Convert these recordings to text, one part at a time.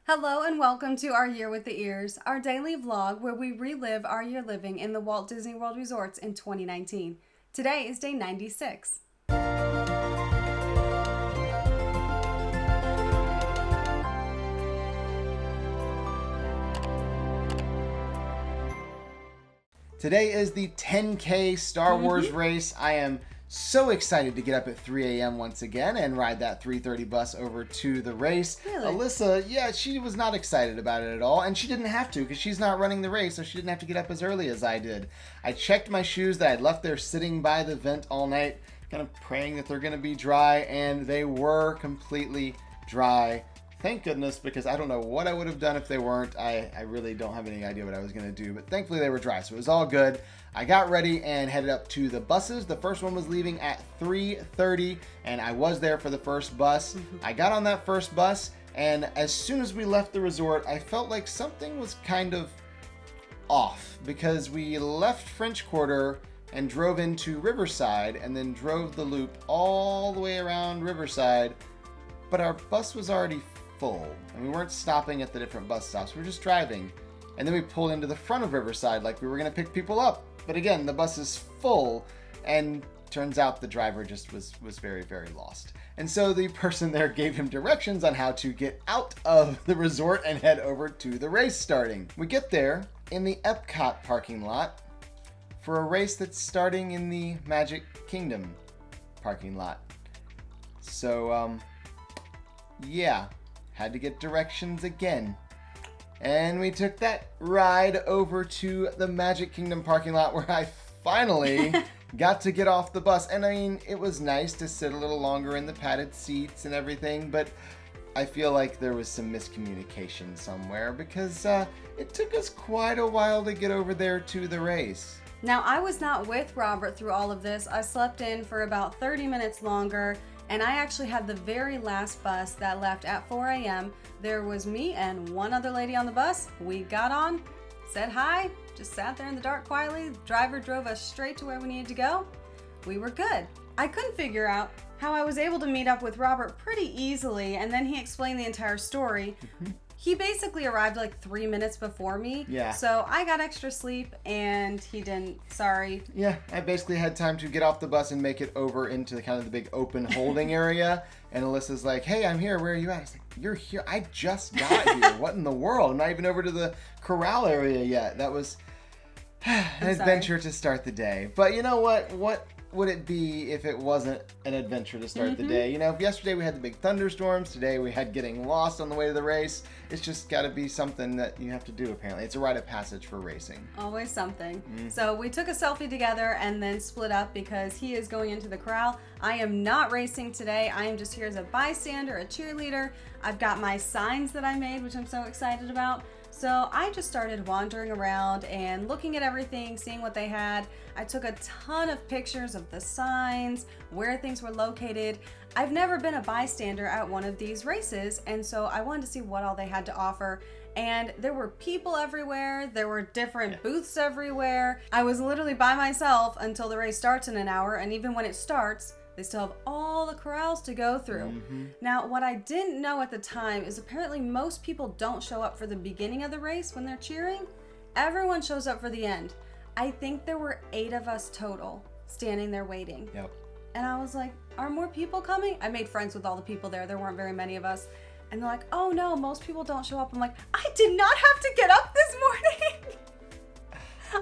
Hello and welcome to Our Year with the Ears, our daily vlog where we relive our year living in the Walt Disney World resorts in 2019. Today is day 96. Today is the 10K Star Wars race. I am so excited to get up at 3 a.m. once again and ride that 3:30 bus over to the race. Really? Alyssa, she was not excited about it at all, and she didn't have to because she's not running the race, so she didn't have to get up as early as I did. I checked my shoes that I'd left there sitting by the vent all night, kind of praying that they're going to be dry, and they were completely dry. Thank goodness, because I don't know what I would have done if they weren't. I really don't have any idea what I was going to do, but thankfully they were dry, so it was all good. I got ready and headed up to the buses. The first one was leaving at 3:30, and I was there for the first bus. I got on that first bus, and as soon as we left the resort, I felt like something was kind of off, because we left French Quarter and drove into Riverside, and then drove the loop all the way around Riverside, but our bus was already full, and we weren't stopping at the different bus stops. We were just driving, and then we pulled into the front of Riverside like we were going to pick people up, but again, the bus is full, and turns out the driver just was very, very lost. And so the person there gave him directions on how to get out of the resort and head over to the race starting. We get there in the Epcot parking lot for a race that's starting in the Magic Kingdom parking lot. So, had to get directions again. And we took that ride over to the Magic Kingdom parking lot where I finally got to get off the bus. And I mean, it was nice to sit a little longer in the padded seats and everything, but I feel like there was some miscommunication somewhere because it took us quite a while to get over there to the race. Now, I was not with Robert through all of this. I slept in for about 30 minutes longer, and I actually had the very last bus that left at 4 a.m. There was me and one other lady on the bus. We got on, said hi, just sat there in the dark quietly. The driver drove us straight to where we needed to go. We were good. I couldn't figure out how I was able to meet up with Robert pretty easily, and then he explained the entire story. He basically arrived like 3 minutes before me. Yeah. So I got extra sleep and he didn't. Sorry. Yeah, I basically had time to get off the bus and make it over into the kind of the big open holding area. And Alyssa's like, "Hey, I'm here. Where are you at?" I was like, "You're here. I just got here. What in the world? I'm not even over to the corral area yet." That was an adventure to start the day. But you know what? What would it be if it wasn't an adventure to start the day? You know, yesterday we had the big thunderstorms. Today we had getting lost on the way to the race. It's just got to be something that you have to do, apparently. It's a rite of passage for racing. Always something. So we took a selfie together and then split up because he is going into the corral. I am not racing today. I am just here as a bystander, a cheerleader. I've got my signs that I made, which I'm so excited about. So I just started wandering around and looking at everything, seeing what they had. I took a ton of pictures of the signs, where things were located. I've never been a bystander at one of these races, and so I wanted to see what all they had to offer. And there were people everywhere. There were different booths everywhere. I was literally by myself until the race starts in an hour, and even when it starts, they still have all the corrals to go through. Now, what I didn't know at the time is apparently most people don't show up for the beginning of the race when they're cheering. Everyone shows up for the end. I think there were 8 of us total standing there waiting. Yep. And I was like, are more people coming? I made friends with all the people there. There weren't very many of us. And they're like, oh no, most people don't show up. I'm like, I did not have to get up this morning.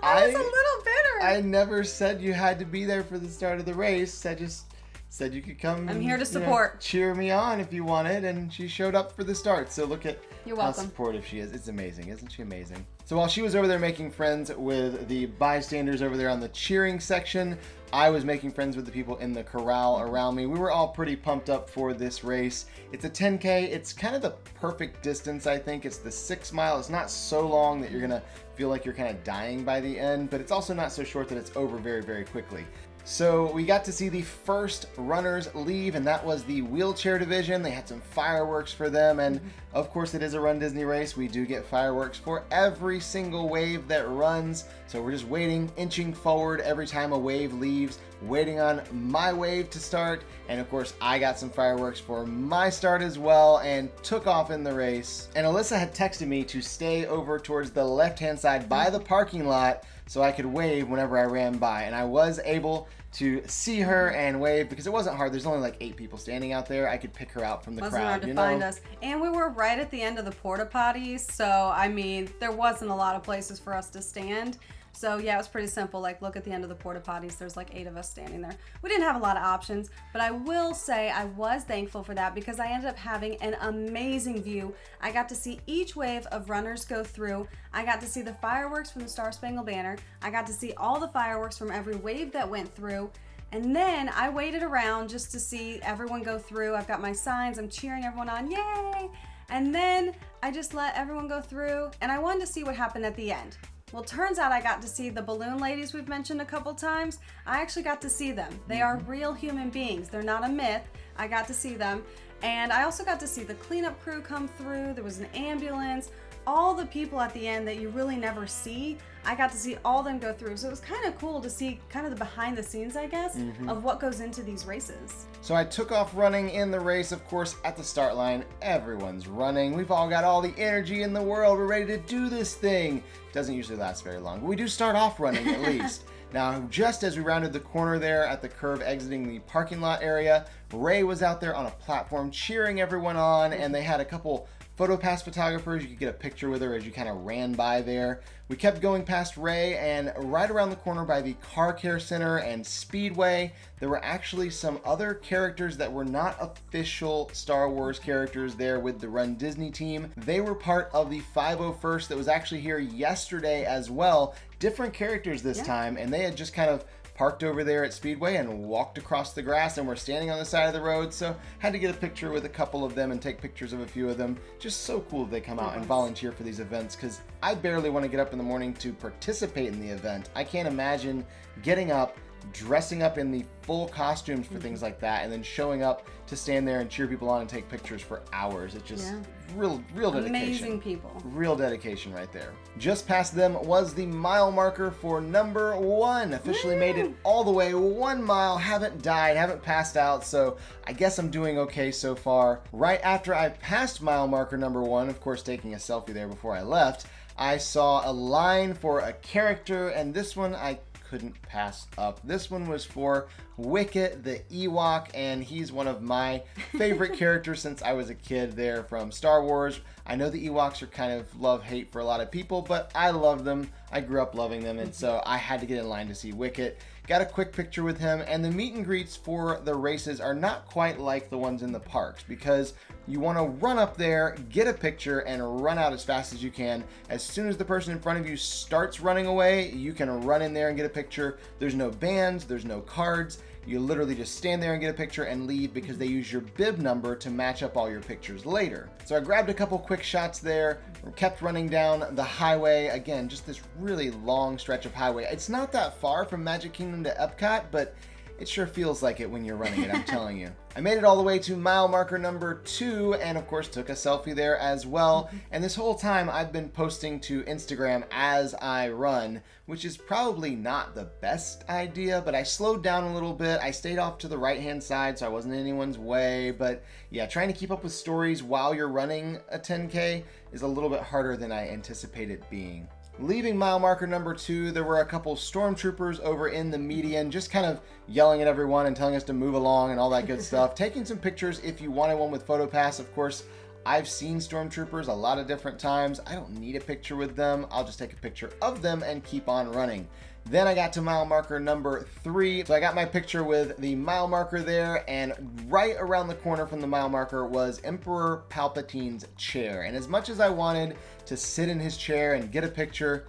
I was a little bitter. I never said you had to be there for the start of the race. I just said you could come. I'm here to support. Cheer me on if you wanted, and she showed up for the start. So look at You're how welcome. supportive she is. It's amazing, isn't she amazing? So while she was over there making friends with the bystanders over there on the cheering section, I was making friends with the people in the corral around me. We were all pretty pumped up for this race. It's a 10K. It's kind of the perfect distance, I think. It's the 6 mile. It's not so long that you're going to feel like you're kind of dying by the end, but it's also not so short that it's over very, very quickly. So we got to see the first runners leave, and that was the wheelchair division. They had some fireworks for them, and of course it is a Run Disney race. We do get fireworks for every single wave that runs. So we're just waiting, inching forward every time a wave leaves, waiting on my wave to start. And of course I got some fireworks for my start as well and took off in the race. And Alyssa had texted me to stay over towards the left-hand side by the parking lot so I could wave whenever I ran by. And I was able to see her and wave because it wasn't hard. There's only like 8 people standing out there. I could pick her out from the wasn't crowd. Hard to find us. And we were right at the end of the porta potties, so I mean, there wasn't a lot of places for us to stand. So yeah, it was pretty simple. Like, look at the end of the porta potties. There's like 8 of us standing there. We didn't have a lot of options, but I will say I was thankful for that because I ended up having an amazing view. I got to see each wave of runners go through. I got to see the fireworks from the Star Spangled Banner. I got to see all the fireworks from every wave that went through. And then I waited around just to see everyone go through. I've got my signs. I'm cheering everyone on. Yay! And then I just let everyone go through, and I wanted to see what happened at the end. Well, turns out I got to see the balloon ladies we've mentioned a couple times. I actually got to see them. They are real human beings. They're not a myth. I got to see them. And I also got to see the cleanup crew come through. There was an ambulance. All the people at the end that you really never see, I got to see all them go through. So it was kind of cool to see kind of the behind the scenes, I guess, of what goes into these races. So I took off running in the race. Of course, at the start line, everyone's running. We've all got all the energy in the world. We're ready to do this thing. It doesn't usually last very long, but we do start off running at least. Now, just as we rounded the corner there at the curve exiting the parking lot area, Ray was out there on a platform cheering everyone on, and they had a couple PhotoPass photographers. You could get a picture with her as you kind of ran by there. We kept going past Ray, and right around the corner by the Car Care Center and Speedway, there were actually some other characters that were not official Star Wars characters there with the Run Disney team. They were part of the 501st that was actually here yesterday as well. Different characters this time, and they had just kind of parked over there at Speedway and walked across the grass, and we're standing on the side of the road, so had to get a picture with a couple of them and take pictures of a few of them. Just so cool that they come out and volunteer for these events, because I barely want to get up in the morning to participate in the event. I can't imagine getting up, dressing up in the full costumes for things like that, and then showing up to stand there and cheer people on and take pictures for hours. It's just real dedication. Amazing people. Real dedication right there. Just past them was the mile marker for number 1. Officially made it all the way 1 mile. Haven't died, haven't passed out, so I guess I'm doing okay so far. Right after I passed mile marker number 1, of course taking a selfie there before I left, I saw a line for a character, and this one I couldn't pass up. This one was for Wicket the Ewok, and he's one of my favorite characters since I was a kid there from Star Wars. I know the Ewoks are kind of love-hate for a lot of people, but I love them. I grew up loving them, and so I had to get in line to see Wicket. Got a quick picture with him, and the meet and greets for the races are not quite like the ones in the parks because you want to run up there, get a picture, and run out as fast as you can. As soon as the person in front of you starts running away, you can run in there and get a picture. There's no bands, there's no cards. You literally just stand there and get a picture and leave because they use your bib number to match up all your pictures later. So I grabbed a couple quick shots there, kept running down the highway. Again, just this really long stretch of highway. It's not that far from Magic Kingdom to Epcot, but it sure feels like it when you're running it, I'm telling you. I made it all the way to mile marker number 2, and of course took a selfie there as well. And this whole time I've been posting to Instagram as I run, which is probably not the best idea, but I slowed down a little bit. I stayed off to the right-hand side so I wasn't in anyone's way. But yeah, trying to keep up with stories while you're running a 10K is a little bit harder than I anticipated being. Leaving mile marker number 2, there were a couple stormtroopers over in the median, just kind of yelling at everyone and telling us to move along and all that good stuff. Taking some pictures if you wanted one with PhotoPass. Of course, I've seen stormtroopers a lot of different times. I don't need a picture with them. I'll just take a picture of them and keep on running. Then I got to mile marker number 3. So I got my picture with the mile marker there, and right around the corner from the mile marker was Emperor Palpatine's chair. And as much as I wanted to sit in his chair and get a picture,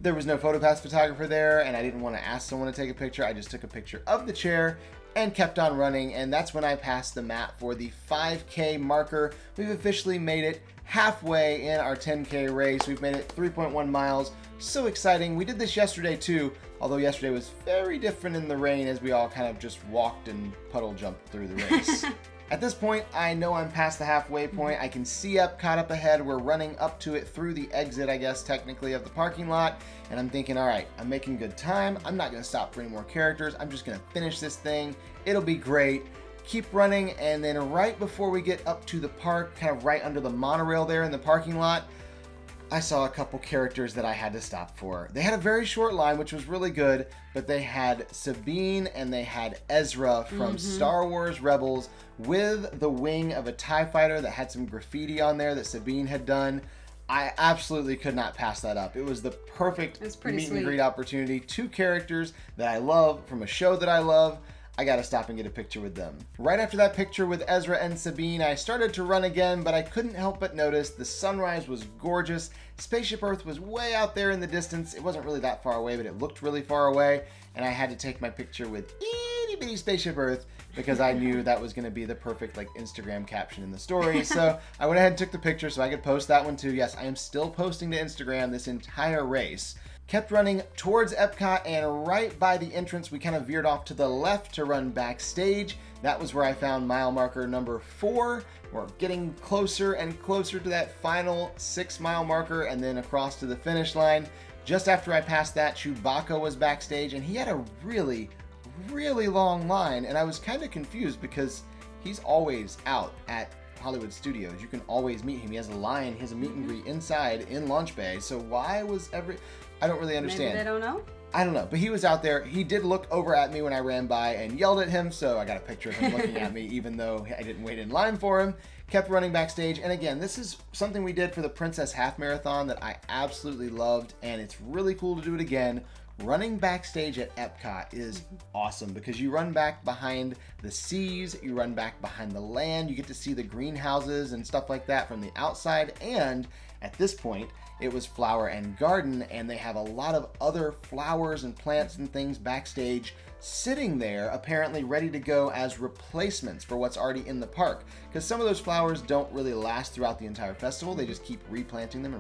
there was no PhotoPass photographer there, and I didn't want to ask someone to take a picture. I just took a picture of the chair and kept on running, and that's when I passed the map for the 5K marker. We've officially made it halfway in our 10K race. We've made it 3.1 miles. So exciting. We did this yesterday too, although yesterday was very different in the rain as we all kind of just walked and puddle jumped through the race. At this point, I know I'm past the halfway point. I can see Epcot up ahead. We're running up to it through the exit, I guess, technically, of the parking lot. And I'm thinking, all right, I'm making good time. I'm not going to stop for any more characters. I'm just going to finish this thing. It'll be great. Keep running. And then right before we get up to the park, kind of right under the monorail there in the parking lot, I saw a couple characters that I had to stop for. They had a very short line, which was really good, but they had Sabine and they had Ezra from Star Wars Rebels with the wing of a TIE fighter that had some graffiti on there that Sabine had done. I absolutely could not pass that up. It was the perfect meet and greet opportunity. Two characters that I love from a show that I love. I gotta stop and get a picture with them. Right after that picture with Ezra and Sabine, I started to run again, but I couldn't help but notice the sunrise was gorgeous. Spaceship Earth was way out there in the distance. It wasn't really that far away, but it looked really far away, and I had to take my picture with itty bitty Spaceship Earth because I knew that was gonna be the perfect Instagram caption in the story. So I went ahead and took the picture so I could post that one too. Yes, I am still posting to Instagram this entire race. Kept running towards Epcot, and right by the entrance, we kind of veered off to the left to run backstage. That was where I found mile marker number 4. We're getting closer and closer to that final 6-mile marker and then across to the finish line. Just after I passed that, Chewbacca was backstage, and he had a really, really long line, and I was kind of confused because he's always out at Hollywood Studios. You can always meet him. He has a line, he has a meet and greet inside in Launch Bay. So why was I don't really understand. Maybe they don't know? I don't know, but he was out there. He did look over at me when I ran by and yelled at him, so I got a picture of him looking at me even though I didn't wait in line for him. Kept running backstage, and again, this is something we did for the Princess Half Marathon that I absolutely loved, and it's really cool to do it again. Running backstage at Epcot is awesome because you run back behind the seas, you run back behind the land, you get to see the greenhouses and stuff like that from the outside, and at this point, it was Flower and Garden, and they have a lot of other flowers and plants and things backstage sitting there, apparently ready to go as replacements for what's already in the park. Because some of those flowers don't really last throughout the entire festival. They just keep replanting them,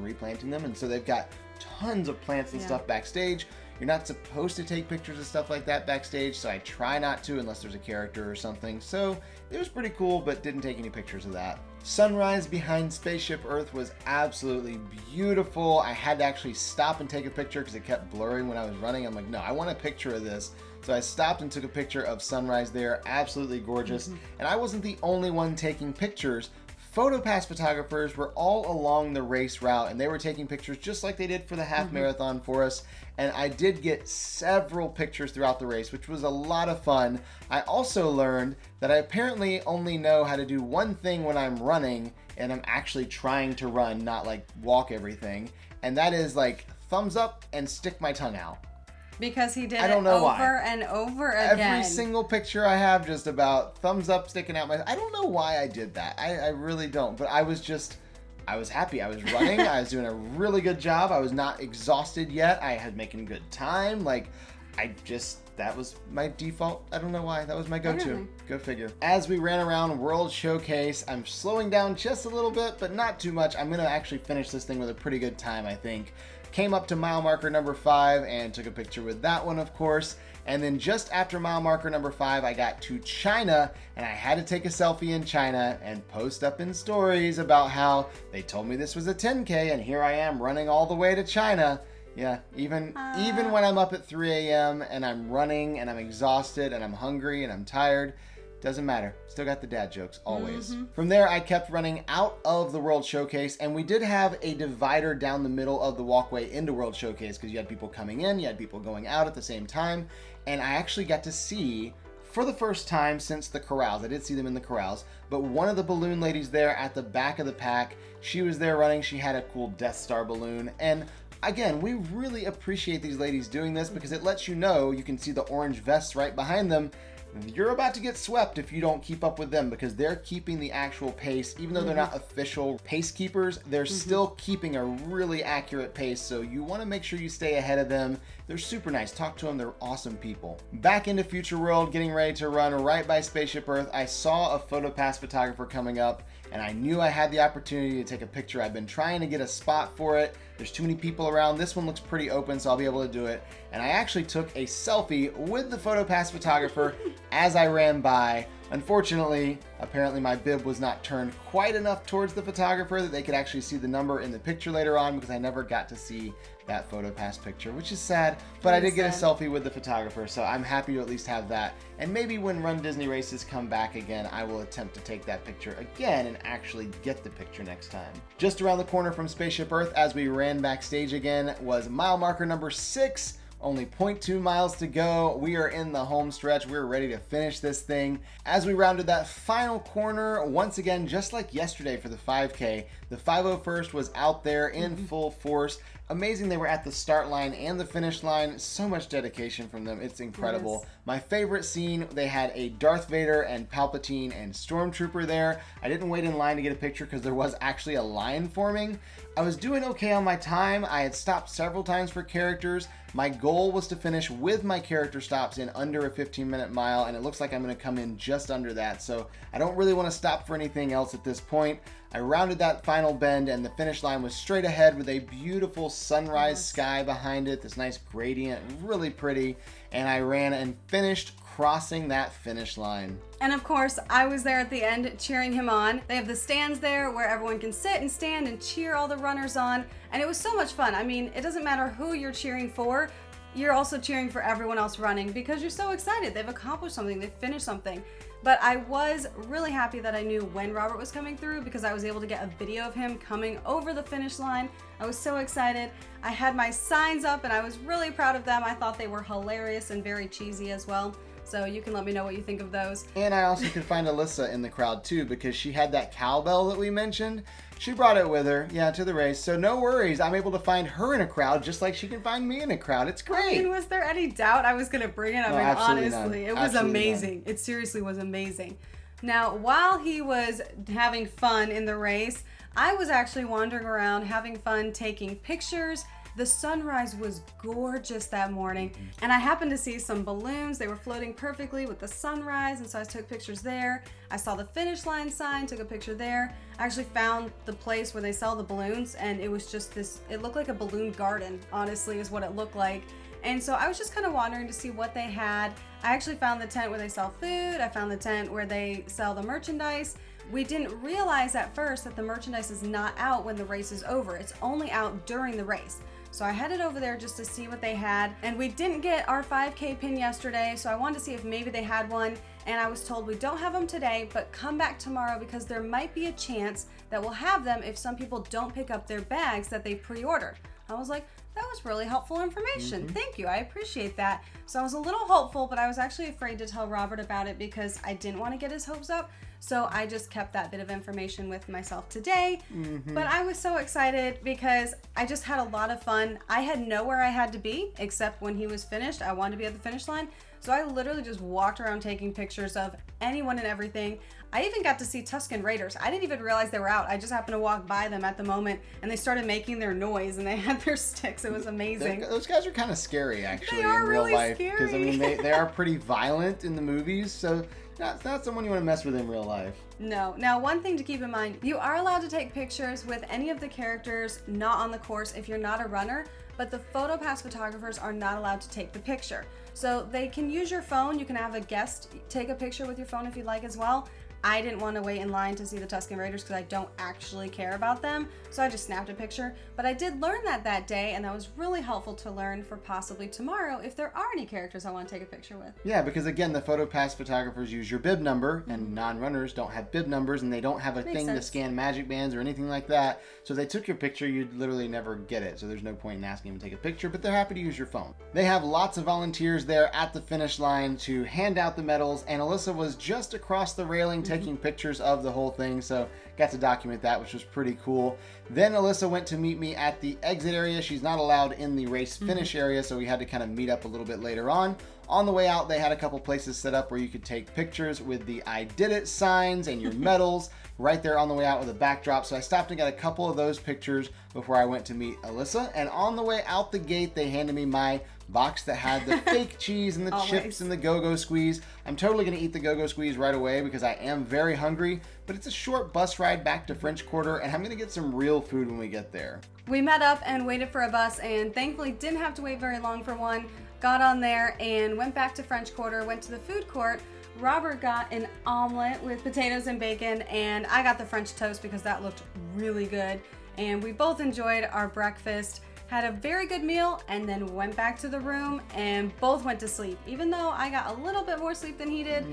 and so they've got tons of plants and stuff backstage. You're not supposed to take pictures of stuff like that backstage, so I try not to unless there's a character or something. So it was pretty cool, but didn't take any pictures of that. Sunrise behind Spaceship Earth was absolutely beautiful. I had to actually stop and take a picture because it kept blurring when I was running. I'm like, no, I want a picture of this. So I stopped and took a picture of sunrise there. Absolutely gorgeous. And I wasn't the only one taking pictures. PhotoPass photographers were all along the race route, and they were taking pictures just like they did for the half marathon for us. And I did get several pictures throughout the race, which was a lot of fun. I also learned that I apparently only know how to do one thing when I'm running, and I'm actually trying to run, not walk everything. And that is thumbs up and stick my tongue out. Because he did it over and over again. Every single picture I have just about thumbs up sticking out my... I don't know why I did that. I really don't. But I was happy. I was running. I was doing a really good job. I was not exhausted yet. I had making good time. That was my default. I don't know why. That was my go-to. Go figure. As we ran around World Showcase, I'm slowing down just a little bit, but not too much. I'm going to actually finish this thing with a pretty good time, I think. Came up to mile marker number 5 and took a picture with that one, of course. And then just after mile marker number 5, I got to China, and I had to take a selfie in China and post up in stories about how they told me this was a 10K, and here I am running all the way to China. Yeah, even when I'm up at 3 a.m. and I'm running and I'm exhausted and I'm hungry and I'm tired, doesn't matter. Still got the dad jokes, always. From there, I kept running out of the World Showcase, and we did have a divider down the middle of the walkway into World Showcase because you had people coming in, you had people going out at the same time, and I actually got to see, for the first time since the corrals, I did see them in the corrals, but one of the balloon ladies there at the back of the pack, she was there running, she had a cool Death Star balloon, and again, we really appreciate these ladies doing this because it lets you know, you can see the orange vests right behind them, you're about to get swept if you don't keep up with them, because they're keeping the actual pace. Even though they're not official pace keepers, they're still keeping a really accurate pace, so you want to make sure you stay ahead of them. They're super nice. Talk to them. They're awesome people. Back into Future World, getting ready to run right by Spaceship Earth, I saw a PhotoPass photographer coming up, and I knew I had the opportunity to take a picture. I've been trying to get a spot for it. There's too many people around. This one looks pretty open, so I'll be able to do it. And I actually took a selfie with the PhotoPass photographer as I ran by. Unfortunately, apparently my bib was not turned quite enough towards the photographer that they could actually see the number in the picture later on, because I never got to see that PhotoPass picture, which is sad, but I did get a selfie with the photographer, so I'm happy to at least have that. And maybe when Run Disney Races come back again, I will attempt to take that picture again and actually get the picture next time. Just around the corner from Spaceship Earth, as we ran backstage again, was mile marker number 6. Only 0.2 miles to go. We are in the home stretch. We're ready to finish this thing. As we rounded that final corner, once again, just like yesterday for the 5K, the 501st was out there in full force. Amazing they were at the start line and the finish line. So much dedication from them. It's incredible. Yes. My favorite scene, they had a Darth Vader and Palpatine and Stormtrooper there. I didn't wait in line to get a picture because there was actually a line forming. I was doing okay on my time. I had stopped several times for characters. My goal was to finish with my character stops in under a 15-minute mile, and it looks like I'm going to come in just under that, so I don't really want to stop for anything else at this point. I rounded that final bend, and the finish line was straight ahead with a beautiful sunrise sky behind it, this nice gradient, really pretty, and I ran and finished crossing that finish line. And of course, I was there at the end cheering him on. They have the stands there where everyone can sit and stand and cheer all the runners on. And it was so much fun. I mean, it doesn't matter who you're cheering for. You're also cheering for everyone else running because you're so excited. They've accomplished something. They've finished something. But I was really happy that I knew when Robert was coming through because I was able to get a video of him coming over the finish line. I was so excited. I had my signs up and I was really proud of them. I thought they were hilarious and very cheesy as well. So you can let me know what you think of those. And I also could find Alyssa in the crowd too, because she had that cowbell that we mentioned. She brought it with her, to the race. So no worries. I'm able to find her in a crowd just like she can find me in a crowd. It's great. I mean, was there any doubt I was going to bring it? I mean, honestly, it was amazing. It seriously was amazing. Now, while he was having fun in the race, I was actually wandering around having fun taking pictures. The sunrise was gorgeous that morning, and I happened to see some balloons. They were floating perfectly with the sunrise, and so I took pictures there. I saw the finish line sign, took a picture there. I actually found the place where they sell the balloons, and it was just this, it looked like a balloon garden, honestly, is what it looked like. And so I was just kind of wandering to see what they had. I actually found the tent where they sell food. I found the tent where they sell the merchandise. We didn't realize at first that the merchandise is not out when the race is over. It's only out during the race. So I headed over there just to see what they had, and we didn't get our 5K pin yesterday, so I wanted to see if maybe they had one, and I was told we don't have them today, but come back tomorrow because there might be a chance that we'll have them if some people don't pick up their bags that they pre-ordered. I was like, that was really helpful information. Thank you, I appreciate that. So I was a little hopeful, but I was actually afraid to tell Robert about it because I didn't want to get his hopes up. So I just kept that bit of information with myself today. But I was so excited because I just had a lot of fun. I had nowhere I had to be except when he was finished. I wanted to be at the finish line. So I literally just walked around taking pictures of anyone and everything. I even got to see Tusken Raiders. I didn't even realize they were out. I just happened to walk by them at the moment, and they started making their noise, and they had their sticks. It was amazing. Those guys are kind of scary, actually, they are in real really life. Scary. Because, I mean, they are pretty violent in the movies, so not someone you want to mess with in real life. No. Now, one thing to keep in mind, you are allowed to take pictures with any of the characters not on the course if you're not a runner, but the PhotoPass photographers are not allowed to take the picture. So they can use your phone. You can have a guest take a picture with your phone if you'd like as well. I didn't want to wait in line to see the Tusken Raiders because I don't actually care about them, so I just snapped a picture. But I did learn that day, and that was really helpful to learn for possibly tomorrow if there are any characters I want to take a picture with. Yeah, because again, the PhotoPass photographers use your bib number, and non-runners don't have bib numbers, and they don't have a thing to scan magic bands or anything like that. So if they took your picture, you'd literally never get it. So there's no point in asking them to take a picture, but they're happy to use your phone. They have lots of volunteers there at the finish line to hand out the medals, and Alyssa was just across the railing taking pictures of the whole thing, so got to document that, which was pretty cool. Then Alyssa went to meet me at the exit area. She's not allowed in the race finish area, so we had to kind of meet up a little bit later on. On the way out, they had a couple places set up where you could take pictures with the I did it signs and your medals right there on the way out with a backdrop. So I stopped and got a couple of those pictures before I went to meet Alyssa. And on the way out the gate, they handed me my box that had the fake cheese and the chips and the go-go squeeze. I'm totally going to eat the go-go squeeze right away because I am very hungry, but it's a short bus ride back to French Quarter, and I'm going to get some real food when we get there. We met up and waited for a bus, and thankfully didn't have to wait very long for one. Got on there and went back to French Quarter, went to the food court. Robert got an omelet with potatoes and bacon, and I got the French toast because that looked really good. And we both enjoyed our breakfast, had a very good meal, and then went back to the room and both went to sleep. Even though I got a little bit more sleep than he did,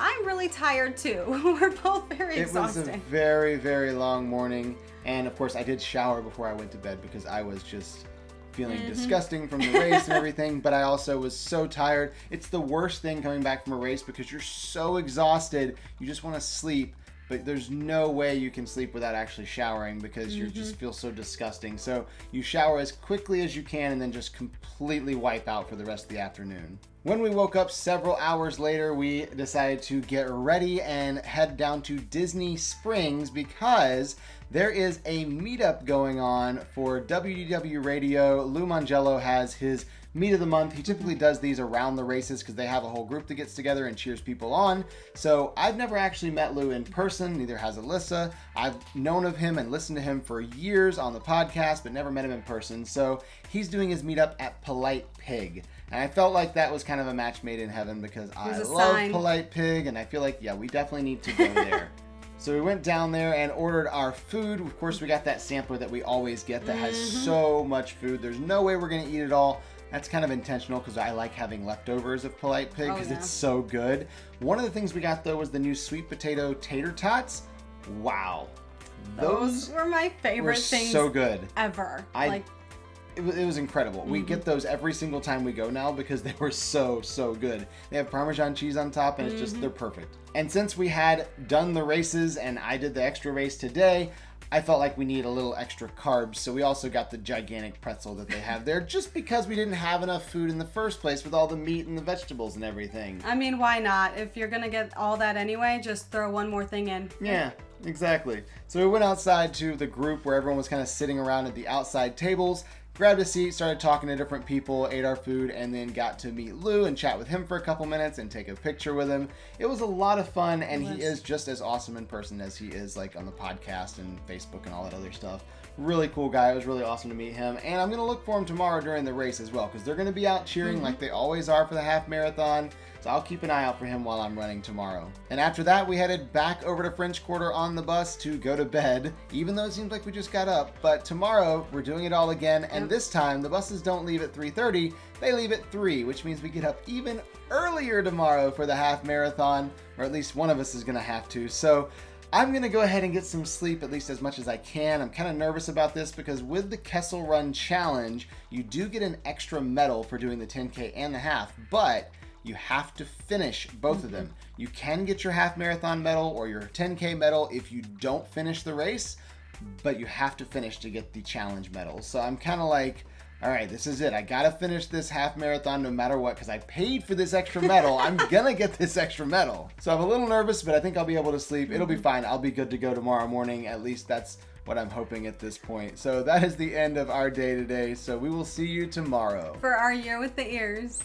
I'm really tired too. We're both very exhausted. It was a very, very long morning. And of course, I did shower before I went to bed because I was just feeling disgusting from the race and everything, but I also was so tired. It's the worst thing coming back from a race because you're so exhausted, you just want to sleep, but there's no way you can sleep without actually showering because you just feel so disgusting. So you shower as quickly as you can and then just completely wipe out for the rest of the afternoon. When we woke up several hours later, we decided to get ready and head down to Disney Springs because there is a meetup going on for WDW Radio. Lou Mangello has his meet of the month. He typically does these around the races because they have a whole group that gets together and cheers people on. So I've never actually met Lou in person, neither has Alyssa. I've known of him and listened to him for years on the podcast, but never met him in person. So he's doing his meetup at Polite Pig. And I felt like that was kind of a match made in heaven because I love Polite Pig, and I feel like, yeah, we definitely need to go there. So we went down there and ordered our food. Of course, we got that sampler that we always get that has so much food. There's no way we're going to eat it all. That's kind of intentional because I like having leftovers of Polite Pig because it's so good. One of the things we got, though, was the new sweet potato tater tots. Wow. Those were my favorite things so good. Ever. It was incredible. We get those every single time we go now because they were so good. They have Parmesan cheese on top and it's just, they're perfect. And since we had done the races and I did the extra race today, I felt like we needed a little extra carbs. So we also got the gigantic pretzel that they have there just because we didn't have enough food in the first place with all the meat and the vegetables and everything. I mean, why not? If you're going to get all that anyway, just throw one more thing in. Yeah. Exactly. So we went outside to the group where everyone was kind of sitting around at the outside tables, grabbed a seat, started talking to different people, ate our food, and then got to meet Lou and chat with him for a couple minutes and take a picture with him. It was a lot of fun, and he is just as awesome in person as he is like on the podcast and Facebook and all that other stuff. Really cool guy. It was really awesome to meet him, and I'm going to look for him tomorrow during the race as well because they're going to be out cheering like they always are for the half marathon. So I'll keep an eye out for him while I'm running tomorrow. And after that, we headed back over to French Quarter on the bus to go to bed, even though it seems like we just got up. But tomorrow, we're doing it all again. And this time, the buses don't leave at 3:30. They leave at 3, which means we get up even earlier tomorrow for the half marathon, or at least one of us is going to have to. So I'm going to go ahead and get some sleep, at least as much as I can. I'm kind of nervous about this because with the Kessel Run Challenge, you do get an extra medal for doing the 10K and the half, but you have to finish both of them. You can get your half marathon medal or your 10K medal if you don't finish the race, but you have to finish to get the challenge medal. So I'm kind of like, all right, this is it. I got to finish this half marathon no matter what because I paid for this extra medal. I'm going to get this extra medal. So I'm a little nervous, but I think I'll be able to sleep. It'll be fine. I'll be good to go tomorrow morning. At least that's what I'm hoping at this point. So that is the end of our day today. So we will see you tomorrow. For our Year with the Ears.